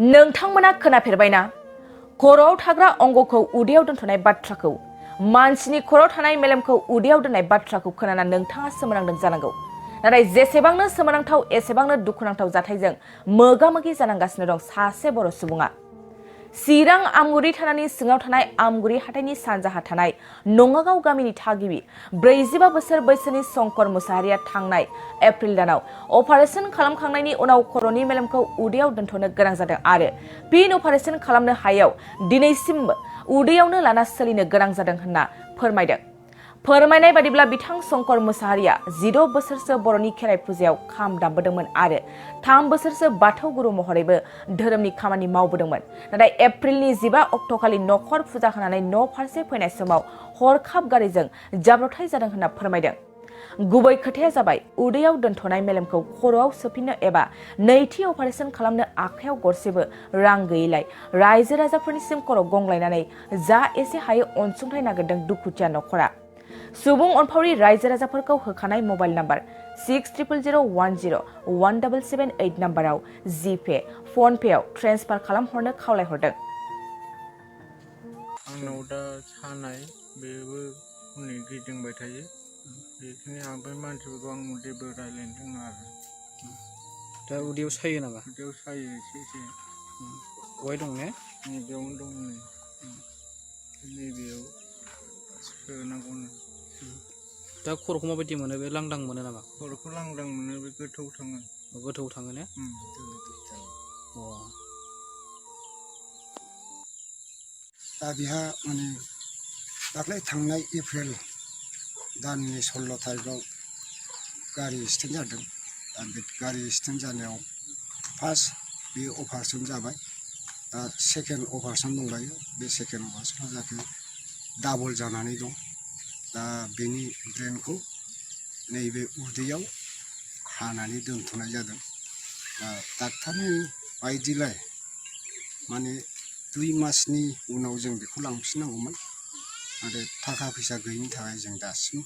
नोंथांमोना खोनाफेरबायना खर'आव थाग्रा अंगखौ उदैयाव दोनथ'नाय बाथ्राखौ मानसिनि खर'आव थानाय मेलेमखौ उदैयाव दोननाय बाथ्राखौ खोनाना नोंथाङा सोमोनांदों जानांगौ। नाथाय जेसेबांनो सोमोनांथाव एसेबांनो दुखुनांथाव जाथायजों मोगा-मोगि जानांगासिनो दं सासे बर' सुबुङा। चिरां आमगुरि थानानि सिङाव थानाय आमगुरि हाथाइनि सानजाहा थानाय नङागाव गामिनि थागिबि 45 बोसोर बैसोनि शंकर मुसाहारिया थांनाय एप्रिल दानाव अपारेशन खालामखांनायनि उनाव खर'नि मेलेमखौ उदैयाव दोनथ'नो गोनां जादों आरो फिन अपारेशन खालामनो हायाव दिनैसिमबो उदैयावनो लाना सोलिनो गोनां जादों होनना फोरमायदों। फोरमायनाय बादिब्ला बिथां शंकर मुसाहारिया 16 बोसोरसो बर'नि खेराइ फुजायाव खाम दामबोदोंमोन आरो 3 बोसोरसो बाथौ गुरु महरैबो धोरोमनि खामानि मावबोदोंमोन। नाथाय एप्रिलनि 15 अक्ट'खालि न'खर फुजा होनानै न' फारसे फैनाय समाव हरखाब गारिजों जाब्रबथाय जादों होनना फोरमायदों। गुबै खोथाया जाबाय उदैयाव दोनथ'नाय मेलेमखौ खर'आव सोफिननो एबा नैथि अपारेशन खालामनो आखायाव गरसेबो रां गैयैलाय रायजो राजाफोरनिसिम खर' गंग्लायनानै जा एसे हायो अनसुंथाइ नागिरदों दुखुथिया न'खरा। सुबुं अनफावरि रायजो राजाफोरखौ होखानाय मबाइल नाम्बार 6000101778 नाम्बाराव जीपे, फनपेआव ट्रेन्सफार खालामहरनो खावलायहरदों। आंनाव दा सानाय बेबो हनै गिदिंबाय थायो। बेखिनि ओमफ्राय मानसिफोरखौ आं जेबो रायज्लायनो रोङा आरो। दा उदैयाव सायो नामा? उदैयाव सायो एसे। बहाय दं ने? बेयावनो दं नै। नैबेयाव सोनांगौनो। दा खर'खौ माबायदि मोनो? बे लांदां मोनो नामा? खर'खौ लांदां मोनो, बे गोथौ थाङो। गोथौ थाङो ने? दा बेहा माने दाख्लै थांनाय एप्रिल दाननि 16 तारिखआव गारि एक्सिडेन्ट जादों। दा बे गारि एक्सिडेन्ट जानायाव फार्स्ट बे अपारेशन जाबाय। दा सेकेन्ड अपारेशन दंबायो। बे सेकेन्ड अपारेशना जाहाथे डाबल जानानै दं। दा बेनि ब्रेनखौ नैबे उदैयाव हानानै दोनथ'नाय जादों। दा डाक्टारनि बायदिलाय माने 2 मासनि उनाव जों बेखौ लांफिननांगौमोन। आरो थाखा फैसा गैयिनि थाखाय जों दासिम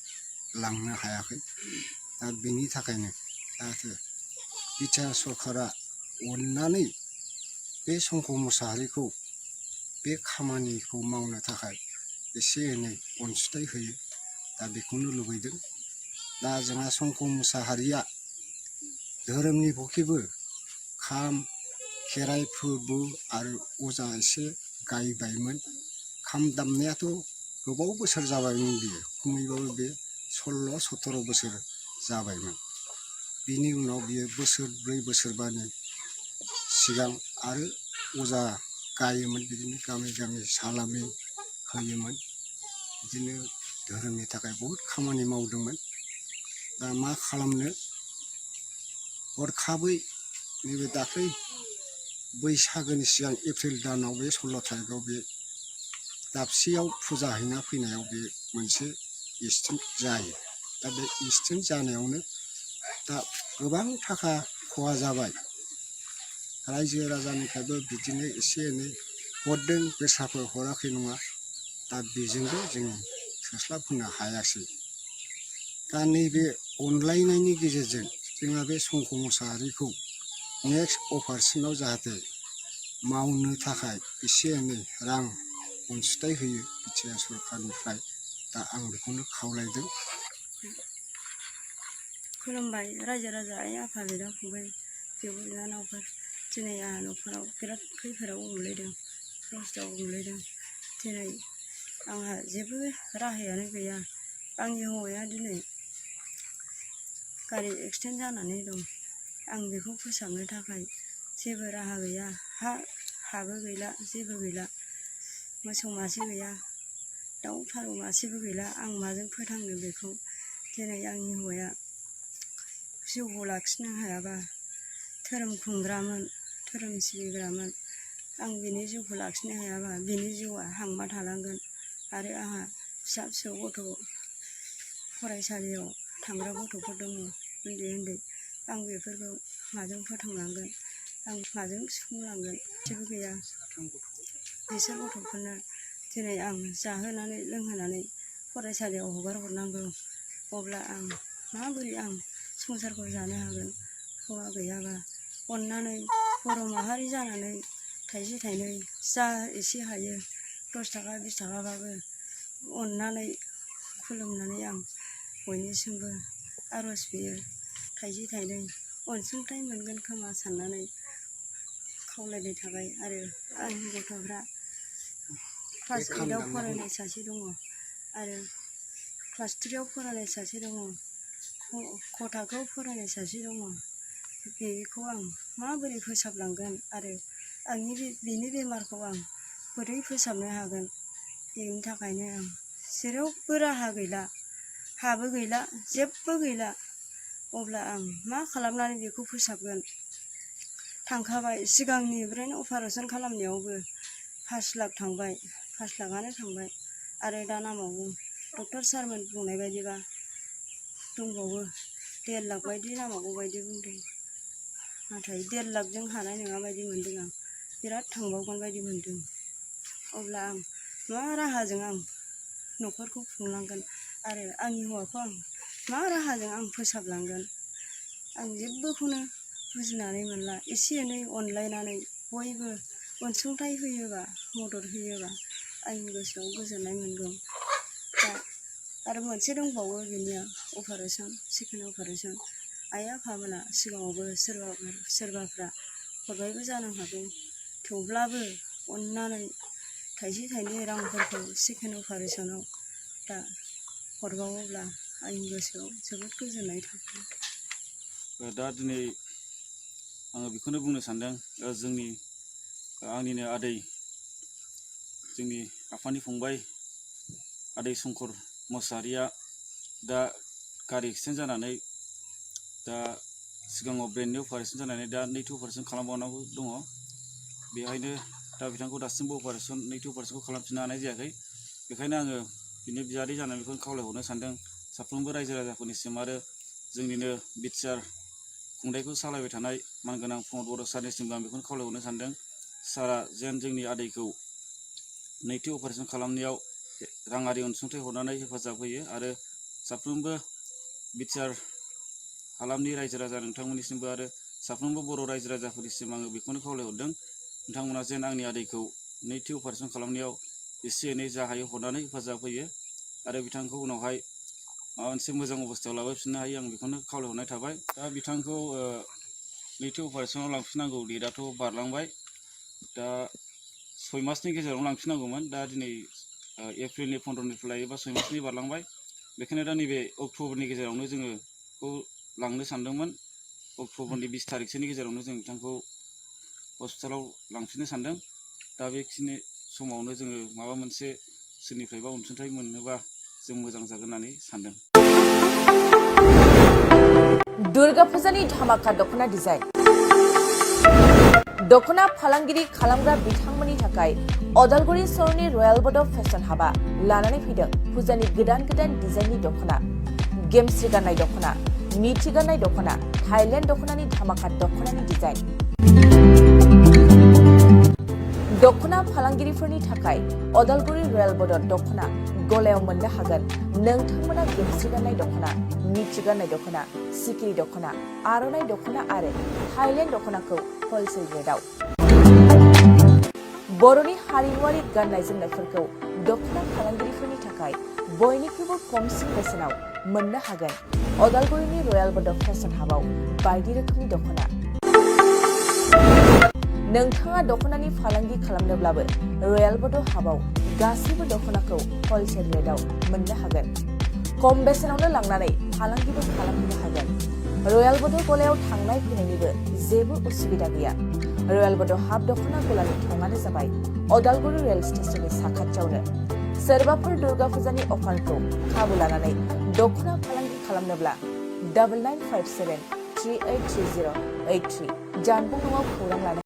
लांनो हायाखै। दा बेनि थाखायनो जाहाथे बिटिआर सरकारा अननानै बे शंकर मुसाहारिखौ बे खामानिखौ मावनो थाखाय एसे एनै अनसुंथाइ होयो। दा बेखौनो लुबैदों। दा जोंहा शंकर मुसाहारिया धोरोमनि पक्षेबो खाम, खेराइ फोरबो आरो अजा एसे गायबायमोन। खाम दामनायाथ' गोबाव बोसोर जाबायमोन बियो। खमैबाबो बे 16-17 बोसोर जाबायमोन। बिनि उनाव बियो बोसोरब्रै बोसोरबानि सिगां आरो अजा गायोमोन। बिदिनो गामि गामि सालामि होयोमोन। बिदिनो धोरोमनि थाखाय बहुद खामानि मावदोंमोन। दा मा खालामनो हरखाबै नैबे दाख्लै बैसागोनि सिगां एप्रिल दानाव बे 16 तारिखआव बे दाबसेयाव फुजा हैना फैनायाव बे मोनसे एक्सिडेन्ट जायो। दा बे एक्सिडेन्ट जानायावनो दा गोबां थाखा खहा जाबाय। रायजो राजानिफ्रायबो बिदिनो एसे एनै हरदों, बेसाफोर हराखै नङा। दा बेजोंबो जों थोस्लाबहोनो हायासै। दा नैबे अनलायनायनि गेजेरजों जोंहा बे शंकर मुसाहारिखौ नेक्स्ट अपारेशनाव जाहाथे मावनो थाखाय एसे एनै रां अनसुंथाइ होयो बिटिआर सरकारनिफ्राय। दा आं बेखौनो खावलायदों। खुलुमबाय रायजो राजा, आइ आफा, बिदा फंबाय, बिब' बिनानावफोर। दिनै आंहा न'खराव बिराद खैफोदाव गोग्लैदों, खस्थ'आव गोग्लैदों। दिनै आंहा जेबो राहायानो गैया। आंनि हौवाया दिनै गारि एक्सिडेन्ट जानानै दं। आं बेखौ फोसाबनो थाखाय जेबो राहा गैया। हाबो गैला, जेबो गैला। मोसौ मासे गैया, दाउ फारौ मासेबो गैला। आं माजों फोथांनो बेखौ? दिनै आंनि हौवाया जिउखौ लाखिनो हायाबा, धोरोम खुंग्रामोन, धोरोम सिबिग्रामोन। आं बिनि जिउखौ लाखिनो हायाबा बिनि जिउआ हांमा थालांगोन। आरो आंहा फिसा फिसौ गथ' फरायसालियाव थांग्रा गथ'फोर दङ, उन्दै उन्दै। आं बेफोरखौ माजों फोथांलांगोन? आं माजों सुफुंलांगोन? जेबो गैया। बिसोर गथ'फोरनो दिनै आं जाहोनानै लोंहोनानै फरायसालियाव हगार हरनांगौ। अब्ला आं माबोरै संसारखौ जानो हागोन? हौवा गैयाबा। अननानै बर' माहारि जानानै थाइसे थाइनै जा एसे हायो 10 थाखा 20 थाखाबाबो अननानै खुलुमनानै आं बयनिसिमबो आर'ज बियो थाइसे थाइनै अनसुंथाइ मोनगोन खोमा साननानै खावलायनाय थाबाय। आरो आंनि गथ'फ्रा क्लास 8आव फरायनाय सासे दङ आरो क्लास 3आव फरायनाय सासे दङ, क थाखोआव फरायनाय सासे दङ। बेखौ आं माबोरै फोसाबलांगोन आरो बिनि बेमारखौ आं बोरै फोसाबनो हागोन, बेनि थाखायनो आं जेरावबो राहा गैला, हाबो गैला, जेबो गैला। अब्ला आं मा खालामनानै बेखौ फोसाबगोन? थांखाबाय सिगांनि ब्रेन अपारेसन खालामनायावबो 5 लाख थांबाय, 5 लाखआनो थांबाय। आरो दा नामावबो डक्टर सारमोन बुंनाय बायदिबा दंबावो 1.5 लाख बायदि नामावगौ बायदि बुंदों। नाथाय 1.5 लाखजों हानाय नङा बायदि मोनदों आं, बिराद थांबावगोन बायदि मोनदों। अब्ला आं मा राहाजों आं न'खरखौ खुंलांगोन आरो आंनि हौवाखौ आं मा राहाजों आं फोसाबलांगोन? आं जेबोखौनो बुजिनानै मोनला। एसे एनै अनलायनानै बयबो अनसुंथाइ होयोबा, मदद होयोबा आंनि गोसोआव गोजोननाय मोनगौ। दा आरो मोनसे दंबावो बिनिया अपारेसन, सेकेन्ड अपारेसन। आइ आफामोना सिगाङावबो सोरबाफ्रा हरबायबो जानो हागौ, थेवब्लाबो अननानै थाइसे थाइनै रांफोरखौ सेकेन्ड अपारेसनाव दा हरबावोब्ला आंनि गोसोआव जोबोद गोजोननाय थागोन। दा दिनै आङो बेखौनो बुंनो सानदों, आंनिनो आदै, जोंनि आफानि फंबाय आदै शंकर मोसाहारिया दा गारि एक्सिडेन्ट जानानै दा सिगाङाव ब्रेननि अपारेसन जानानै दा नैथि अपारेसन खालामबावनांगौ दङ। बेहायनो दा बिथांखौ दासिमबो नैथि अपारेसनखौ खालामफिननो हानाय जायाखै। बेखायनो आङो बिनि बियादै जानानै बेखौनो खावलायहरनो सानदों साफ्रोमबो रायजो राजाफोरनिसिम आरो जोंनिनो बिटिआर खुंथायखौ सालायबाय थानाय मानगोनां प्रमद बर' सारनिसिमबो आं बेखौनो खावलायहरनो सानदों। सारा जेन जोंनि आदैखौ नैथि अपारेसन खालामनायाव राङारि अनसुंथाइ हरनानै हेफाजाब होयो आरो साफ्रोमबो बिटिआर हालामनि रायजो राजा नोंथांमोननिसिमबो आरो साफ्रोमबो बर' रायजो राजाफोरनिसिम आङो बेखौनो खावलायहरदों, नोंथांमोना जेन आंनि आदैखौ नैथि अपारेसन खालामनायाव एसे एनै जा हायो हरनानै हेफाजाब होयो आरो बिथांखौ उनावहाय माबा मोनसे मोजां अबस्थायाव लाबोफिननो हायो, आं बेखौनो खावलायहरनाय थाबाय। दा बिथांखौ नैथि अपारेसनाव लांफिननांगौ डेटआथ' बारलांबाय, दा 6 मासनि गेजेराव लांफिननांगौमोन। दा दिनै एप्रिलनि 15निफ्राय लायोबा 6 मासनि बारलांबाय। बेखायनो दा नैबे अक्ट'बरनि गेजेरावनो जोङो बेखौ लांनो सानदोंमोन। अक्ट'बरनि 20 तारिखसोनि गेजेरावनो जों बिथांखौ हस्पिटालाव लांफिननो सानदों। दा बेखिनि समावनो जोङो माबा मोनसे सोरनिफ्रायबा अनसुंथाइ मोनोबा जों मोजां जागोन होननानै सानदों। दुर्गा फुजानि धामाका दख'ना डिजाइन। दख'ना फालांगिरि खालामग्रा बिथांमोननि थाखाय अदालगुरि सहरनि रयेल बड' फेशन हाबा लानानै फैदों फुजानि गोदान गोदान डिजाइननि दख'ना, गेमस्रि गाननाय दख'ना, मिथि गाननाय दख'ना, थाइलेण्ड दख'नानि धामाका दख'नानि डिजाइन। दख'ना फालांगिरिफोरनि थाखाय अदालगुरि रयेल बड' दख'ना गलायाव मोननो हागोन नोंथांमोना गेमस्रि गाननाय दख'ना, मिथि गाननाय दख'ना, सिखिरि दख'ना, आर'नाइ दख'ना आरो थाइलेण्ड दख'नाखौ हलसेल रेटआव। बर'नि हारिमुआरि गाननाय जोमनायफोरखौ दख'ना फालांगिरिफोरनि थाखाय बयनिख्रुइबो खमसिन बेसेनाव मोननो हागोन अदालगुरिनि रयेल बड' फेशन हाबाव बायदि रोखोमनि दख'ना। नोंथाङा दख'नानि फालांगि खालामनोब्लाबो रयेल बड' हाबाव गासैबो दख'नाखौ हलसेल रेटआव मोननो हागोन। खम बेसेनावनो लांनानै फालांगिबो खालामनो हागोन। रयेल बड' गलायाव थांनाय फैनायनिबो जेबो उसुबिदा गैया। रयेल बड' हाब दख'ना गलानि थंआनो जाबाय अदालगुरि रेल स्टेशननि साखाथियावनो। सोरबाफोर दुर्गा फुजानि अफारखौ खाबु लानानै दख'ना फालांगि खालामनोब्ला 9957383083 जानबुं न'आव खौरां लानो